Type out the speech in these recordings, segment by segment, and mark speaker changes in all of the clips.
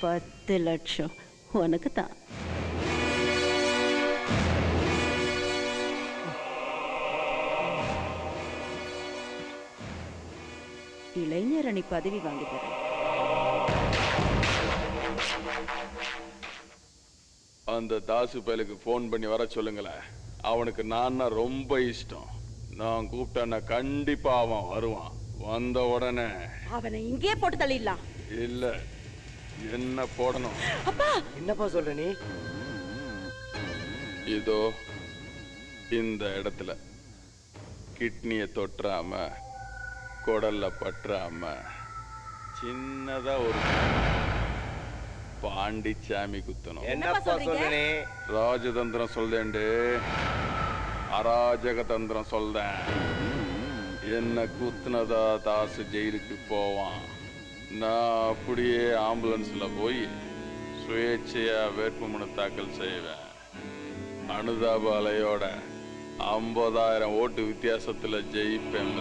Speaker 1: 10 லட்சம் உனக்கு தான். இளைஞரணி பதவி வாங்கி தரேன்.
Speaker 2: அந்த தாசு பயலுக்கு போன் பண்ணி வர சொல்லுங்களேன். அவனுக்கு நான் ரொம்ப இஷ்டம். நான் கூப்பிட்டேன்னா கண்டிப்பா அவன் வருவான். வந்த உடனே
Speaker 1: அவனை இங்கே போட்டு தள்ளிடலாம்.
Speaker 2: இல்ல, என்ன போடணும்?
Speaker 3: அப்பா என்னப்பா சொல்ற நீ?
Speaker 2: இதோ இந்த இடத்துல கிட்னிய தொற்றாம, குடல்ல பற்றாம சின்னதா ஒரு பாண்டிச்சாமி குத்தணும்.
Speaker 3: என்னப்பா சொல்ற நீ?
Speaker 2: ராஜதந்திரம் சொல்லேண்டு, அராஜக தந்திரம் சொல்றேன். என்ன குத்துனதா தாசு ஜெயிலுக்கு போவான். நான் அப்படியே ஆம்புலன்ஸ்ல போய் சுயேட்சையா வேட்புமனு தாக்கல் செய்வேன். அனுதாப அலையோட 50,000 ஓட்டு வித்தியாசத்துல ஜெயிப்பேன்.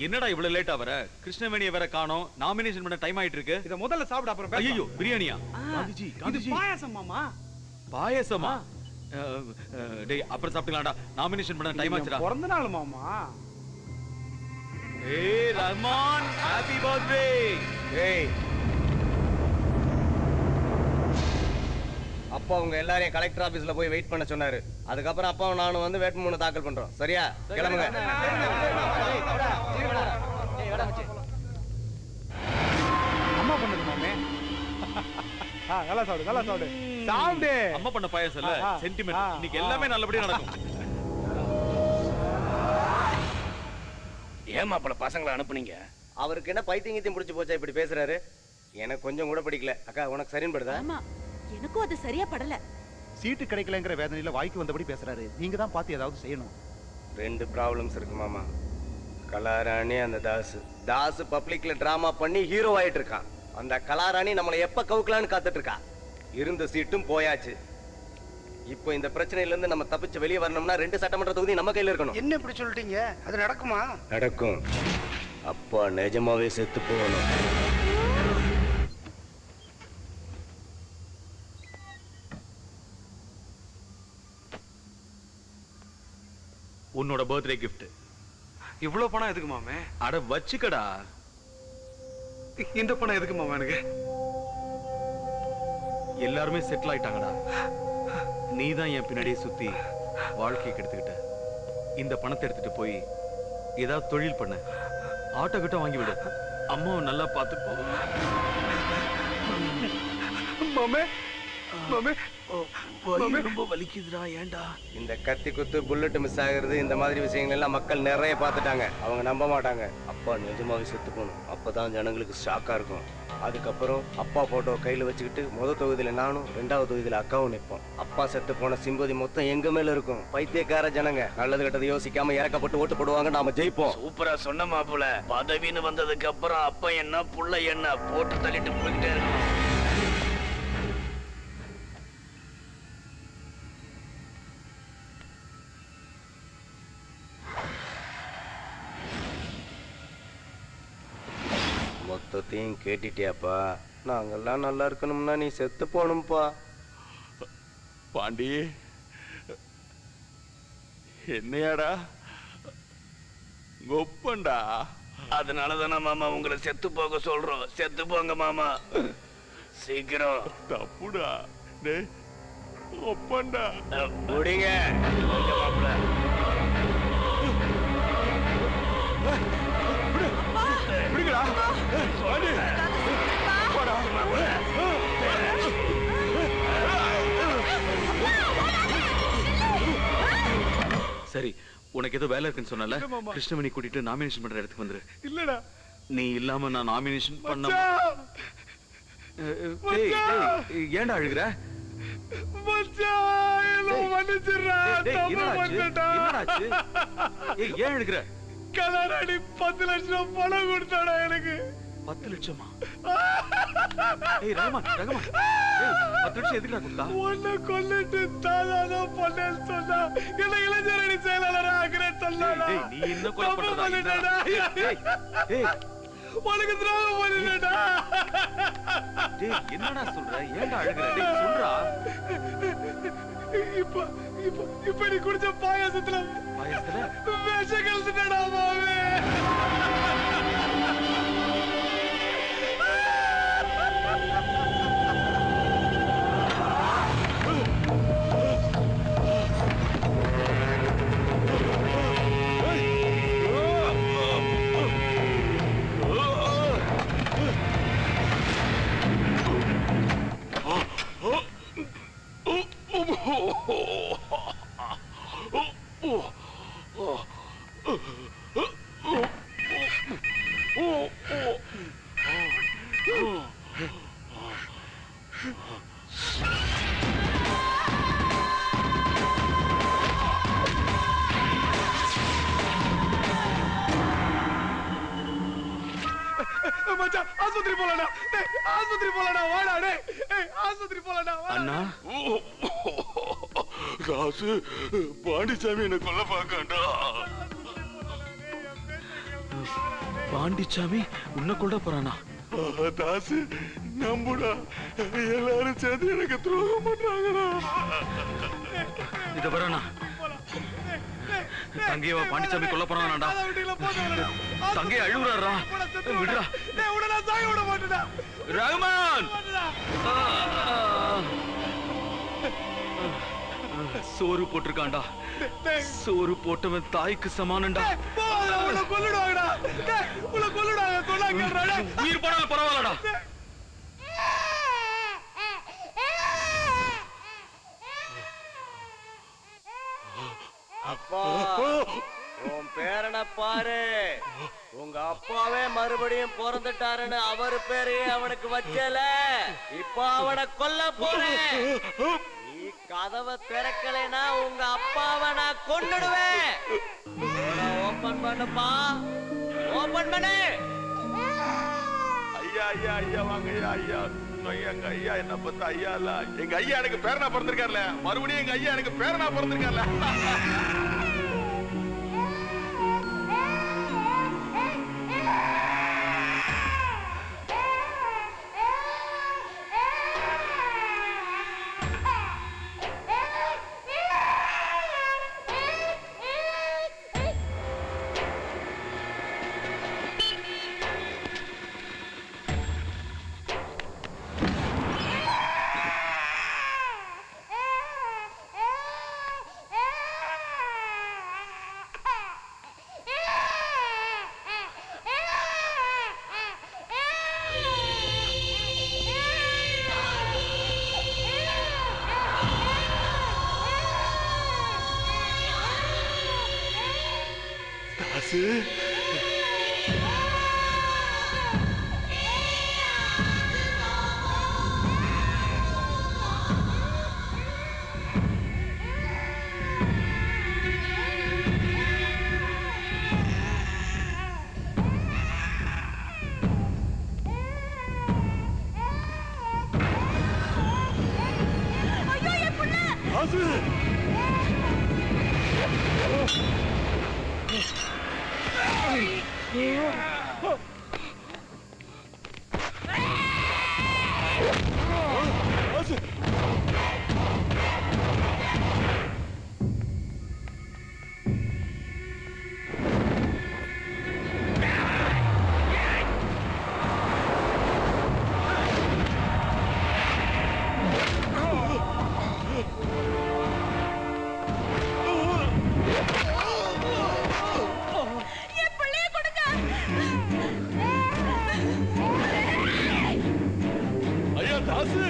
Speaker 4: என்னடா இவ்வளவு லேட்டா வர? கிருஷ்ணவேணியை வேற காணோம். நாமினேஷன் பண்ண டைம் ஆயிட்டு இருக்கு.
Speaker 5: இத முதல்ல சாப்பிட அப்புறம் பேசலாம்.
Speaker 4: ஐயோ, பிரியாணியா?
Speaker 5: காந்திஜி இது பாயாசம் மாமா.
Speaker 4: பாயாசமா? டேய் அப்புறம் சாப்பிடலாம்டா. நாமினேஷன் பண்ண டைம் ஆச்சுடா.
Speaker 5: பிறந்த நாள் மாமா.
Speaker 4: ஏய் ரஹ்மான், ஹேப்பி பர்த்டே.
Speaker 3: ஏய் அப்பா உங்க எல்லாரையும் கலெக்டர் ஆபீஸ்ல போய் வெயிட் பண்ண சொன்னாரு. அதுக்கப்புறம் அப்பாவும் நானும் வந்து வேட்புமனு தாக்கல் பண்றோம். சரியா? கிளம்புங்க.
Speaker 5: அம்மா பண்ணது மாமே. நல்லா சாப்பிடு, நல்லா சாப்பிடு. சாப்பிடு.
Speaker 4: அம்மா பண்ண பாயாசம் இல்ல, சென்டிமெண்ட். இன்னைக்கு எல்லாமே நல்லபடியா நடக்கும்.
Speaker 6: ஏமா அப்பள பசங்களை அனுப்புனீங்க?
Speaker 3: அவருக்கு என்ன பைத்தியங்கத்தையும் முடிச்சு போச்சா இப்படி பேசுறாரு? எனக்கு கொஞ்சம் கூட பிடிக்கல. அக்கா உனக்கு சரின்னு படுதா?
Speaker 1: ஆமா, எனக்கும் அது சரியா படல.
Speaker 7: சீட்டு கிடைக்கலங்கிற வேதனையில வாய்க்கு வந்தபடி பேசுறாரு. நீங்க தான் பார்த்து ஏதாவது செய்யணும்.
Speaker 3: 2 ப்ராப்ளம்ஸ் இருக்கு மாமா. கலாராணி, அந்த தாசு பப்ளிக்ல டிராமா பண்ணி ஹீரோ ஆயிட்டு இருக்கான். அந்த கலாராணி நம்மளை எப்ப கவுக்கலான்னு காத்துட்டு இருக்கா. இருந்த சீட்டும் போயாச்சு. இப்போ இந்த பிரச்சனையில இருந்து நம்ம தப்பிச்சு வெளியே வரணும்னா 2 சட்டமன்ற தொகுதி நம்ம கையில இருக்கணும்.
Speaker 5: என்ன இப்படி சொல்லிட்டீங்க? அது நடக்குமா?
Speaker 3: நடக்கும். அப்பா நிஜமாவே செத்து போகணும்.
Speaker 4: உன்னோட பர்த்டே கிஃப்ட்.
Speaker 5: இவ்வளவு பணம் எதுக்கு மாமே?
Speaker 4: அட வச்சுக்கடா.
Speaker 5: இந்த பணம் எதுக்கு மாமா எனக்கு?
Speaker 4: எல்லாருமே செட்டில் ஆயிட்டாங்கடா. நீ தான் என் பின்னாடியே சுத்தி வாழ்க்கையை கெடுத்துக்கிட்ட. இந்த பணத்தை எடுத்துட்டு போய் ஏதாவது தொழில் பண்ண, ஆட்டோ கிட்ட வாங்கி விடு. அம்மாவை நல்லா பார்த்துப்போ.
Speaker 5: மாமே மாமே
Speaker 4: ரொம்ப வலிக்குதுடா. ஏன்டா?
Speaker 3: இந்த கத்தி குத்து புல்லட் மிஸ் ஆகுறது, இந்த மாதிரி விஷயங்கள் எல்லாம் மக்கள் நிறைய பார்த்துட்டாங்க. அவங்க நம்ப மாட்டாங்க. அப்பா நிஜமாவே செத்து போகணும். அப்பதான் ஜனங்களுக்கு ஷாக்கா இருக்கும். அதுக்கப்புறம் அப்பா போட்டோ கையில வச்சுக்கிட்டு முதல் தொகுதியில நானும், 2வது தொகுதியில அக்காவும் நிற்போம். அப்பா செத்து போன சிம்பதி மொத்தம் எங்க மேல இருக்கும். பைத்தியக்கார ஜனங்க நல்லது கெட்டது யோசிக்காம இறக்கப்பட்டு ஓட்டு போடுவாங்க. நாம ஜெயிப்போம்.
Speaker 6: சூப்பரா சொன்ன மாப்புல. பதவின்னு வந்ததுக்கு அப்புறம் அப்பா என்ன புள்ள என்ன போட்டு தள்ளிட்டு போய்கிட்டே இருக்கணும்.
Speaker 3: மொத்தத்தையும் கேட்டுட்டியாப்பா? நாங்கெல்லாம் நல்லா இருக்கணும்னா நீ செத்து போகணும்பா.
Speaker 2: பாண்டி, என்னையாடா கொப்பண்டா?
Speaker 6: அதனாலதானே மாமா உங்களை செத்து போக சொல்றோம். செத்து போங்க மாமா, சீக்கிரம்.
Speaker 2: தப்புடா. டேய் கொப்பண்டா.
Speaker 6: முடிங்க மாப்பிள்ள.
Speaker 2: பிடிக்கடா. பாண்டி போடா.
Speaker 4: சரி, உனக்கு ஏதோ வேலை இருக்குன்னு சொன்னல, கிருஷ்ணவேணி கூட்டிட்டு நாமினேஷன் பண்ற இடத்துக்கு வந்துரு.
Speaker 5: இல்லடா,
Speaker 4: நீ இல்லாம நான் நாமினேஷன் பண்ண. ஏன்டா அழுகுற?
Speaker 5: கலாராணி 10 லட்சம் பணம் கொடுத்தாடா எனக்கு.
Speaker 4: 10 லட்சமா? ஏய் ரகுமான், ரகுமான். ஏய் 10 லட்சம் எதுக்குடா கொடுத்தா?
Speaker 6: உன்னை கொல்லிட்டு தாதான் பண்ணேன்னு சொன்னா என்ன இளைஞரணி செயலாளர் ஆகிறேன்னு சொன்னாடா.
Speaker 4: டேய் நீ என்ன கொலை பண்றதா? டேய் டேய்
Speaker 6: உனக்கு துரோகம் பண்ணிட்டா.
Speaker 4: டேய் என்னடா சொல்ற? ஏன்டா அழுகுற? டேய் சொல்றா.
Speaker 6: இப்ப நீ குடிச்ச பாயாசத்துல விஷம் கலந்துட்டா மாவே. மச்சான் ஆஸ்பத்திரி போலடா. டேய் ஆஸ்பத்திரி போலடா. வாடா டேய். ஏய் ஆஸ்பத்திரி போலடா.
Speaker 4: அண்ணா
Speaker 2: தாசு பாண்டிச்சாமி என்ன கொல்ல பார்க்கண்டா.
Speaker 4: பாண்டிச்சாமி உன்னை கொல்ல போறானா?
Speaker 2: தாசு நம்புடா, எல்லாரும் சேர்ந்து எனக்கு துரோகம் பண்றாங்கடா.
Speaker 4: இத வரண்ணா. தங்கையவா பாண்டிச்சாமி கொல்ல போறானாடா. தங்கைய அழுகுறாரா? விடுறா.
Speaker 6: டேய் உடனே சாக விட மாட்டேடா.
Speaker 4: ரகுமான் சோறு போட்டிருக்காண்டா. சோறு போட்டவன் தாய்க்கு சமானண்டா.
Speaker 6: உன்னை கொல்லுடுவாங்கடா. டேய் உன்னை கொல்லுடுவாங்க. சொன்னா கேளுடா.
Speaker 4: உயிர் போனாலும் பரவாயில்லடா.
Speaker 3: அப்பா உன் பேரனை பாரு. உங்க அப்பாவே மறுபடியும் பிறந்துட்டாருன்னு அவர் பேரையே அவனுக்கு வச்சல. இப்ப அவனை கொல்ல போறேன். நீ கதவை திறக்கலைன்னா உங்க அப்பாவை நான் கொன்னுடுவேன். ஓபன் பண்ணுப்பா. ஓபன் பண்ணு.
Speaker 2: ஐயா ஐயா ஐயா வாங்க ஐயா ஐயா. எங்க ஐயா என்ன பார்த்தா ஐயா இல்ல, எங்க ஐயா எனக்கு பேரனா பிறந்திருக்காருல. மறுபடியும் எங்க ஐயா எனக்கு பேரனா பிறந்திருக்காருல. தாசு ஐயா தாசு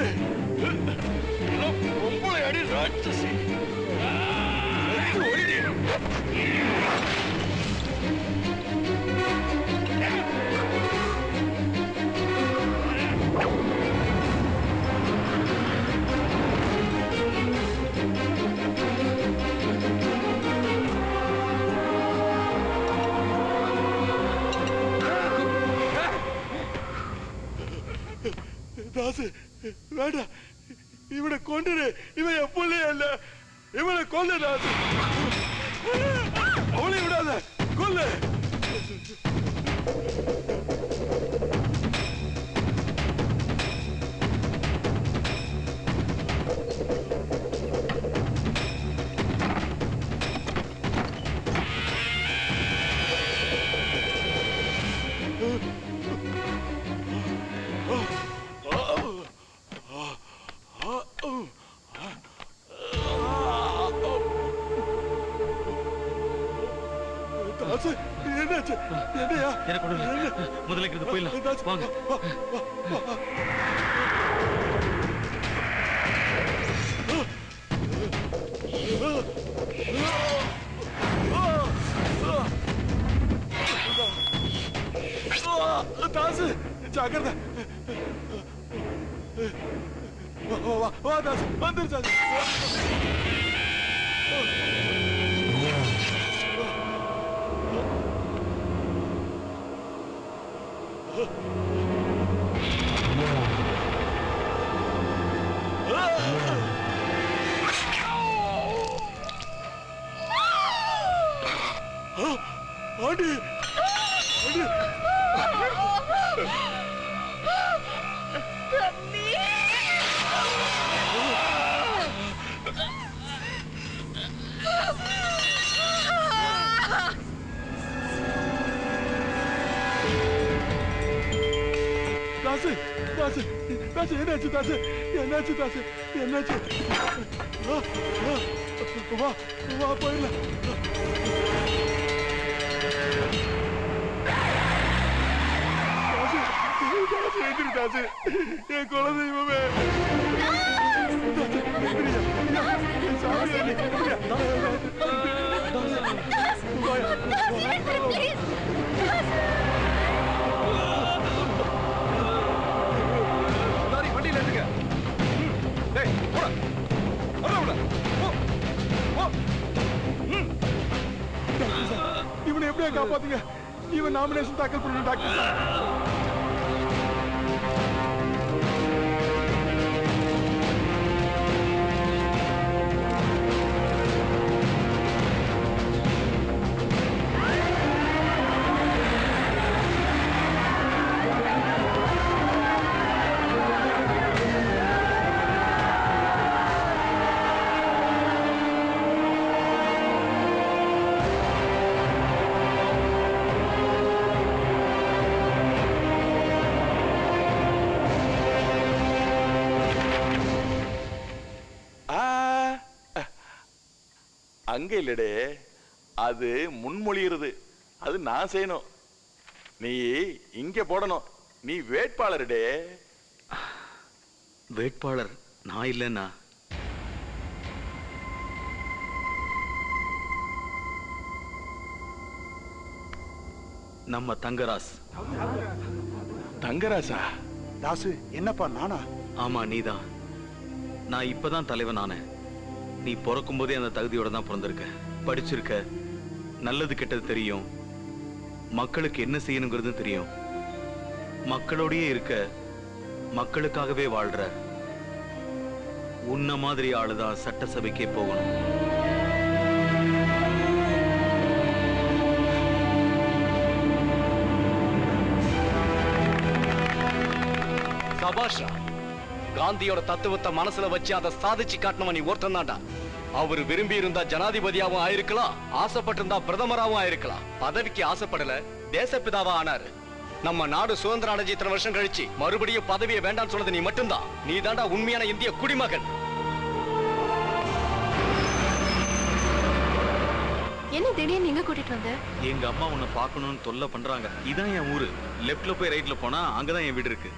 Speaker 2: தாசு வேண்டாம், இவனை கொண்டுரு. இவன் என் பிள்ளைய இல்ல, இவனை கொல்லு தாசு. அவளை விடாத, கொல்லு. தாசு என்னாச்சு? என்னையா?
Speaker 4: எனக்கு ஒண்ணு இல்ல. முதல்ல இங்கிருந்து போயிடலாம் வாங்க.
Speaker 2: தாசு ஜாக்கிரதை. வா தாசு, வந்துரு தாசு. Aunty, aunty. தாசு, தாசு, தாசு, என்னாச்சு தாசு? என்னாச்சு தாசு? என்னாச்சு? வா, வா போயிடலாம். தாசு, தாசு, எந்திரி தாசு, என் குலதெய்வமே. தாசு, எந்திரியா, என் சாமி, எந்திரியா.
Speaker 5: வண்டியில இருக்க. டேய் போடா, போடா.
Speaker 2: இவனை எப்படியா காப்பாத்துங்க? இவன் நாமினேஷன் தாக்கல் பண்ணணும் டாக்டர். அங்க இல்லடே, அது முன்மொழிகிறது. அது நான் செய்யணும், நீ இங்க போடணும். நீ வேட்பாளருடே.
Speaker 4: வேட்பாளர் நான் இல்லைன்னா நம்ம தங்கராஸ்.
Speaker 2: தங்கராசா?
Speaker 7: தாசு என்னப்பா நானா?
Speaker 4: ஆமா நீதான். நான் இப்பதான் தலைவன் ஆனேன். நீ பிறக்கும் போதே அந்த தகுதியோட தான் பிறந்திருக்க. படிச்சிருக்க, நல்லது கெட்டது தெரியும், மக்களுக்கு என்ன செய்யணுங்கிறது தெரியும். மக்களோடயே இருக்க, மக்களுக்காகவே வாழ்ற உன்ன மாதிரி ஆளுதான் சட்டசபைக்கே போகணும்.
Speaker 3: சபாஷா, காந்தியோட தத்துவத்தை மனசுல வச்சு அதை சாதிச்சு காட்டினவன் நீ ஒருத்தன் தான்டா. அவர் விரும்பி இருந்தா ஜனாதிபதியாவும் ஆயிருக்கலாம், ஆசைப்பட்டிருந்தா பிரதமராவும் ஆயிருக்கலாம். பதவிக்கு ஆசைப்படல, தேசப்பிதாவா ஆனாரு. நம்ம நாடு சுதந்திரம் அடைஞ்சு இத்தனை வருஷம் கழிச்சு மறுபடியும் பதவியை வேண்டாம்னு சொன்னது நீ மட்டும்தான். நீ தாண்டா உண்மையான இந்திய குடிமகன்.
Speaker 8: என்ன திடீர்னு நீங்க கூட்டிட்டு வந்த?
Speaker 4: எங்க அம்மா உன்னை பார்க்கணும்னு தொல்லை பண்றாங்க. இதான் என் ஊரு. லெப்ட்ல போய் ரைட்ல போனா அங்கதான் என் வீடு இருக்கு.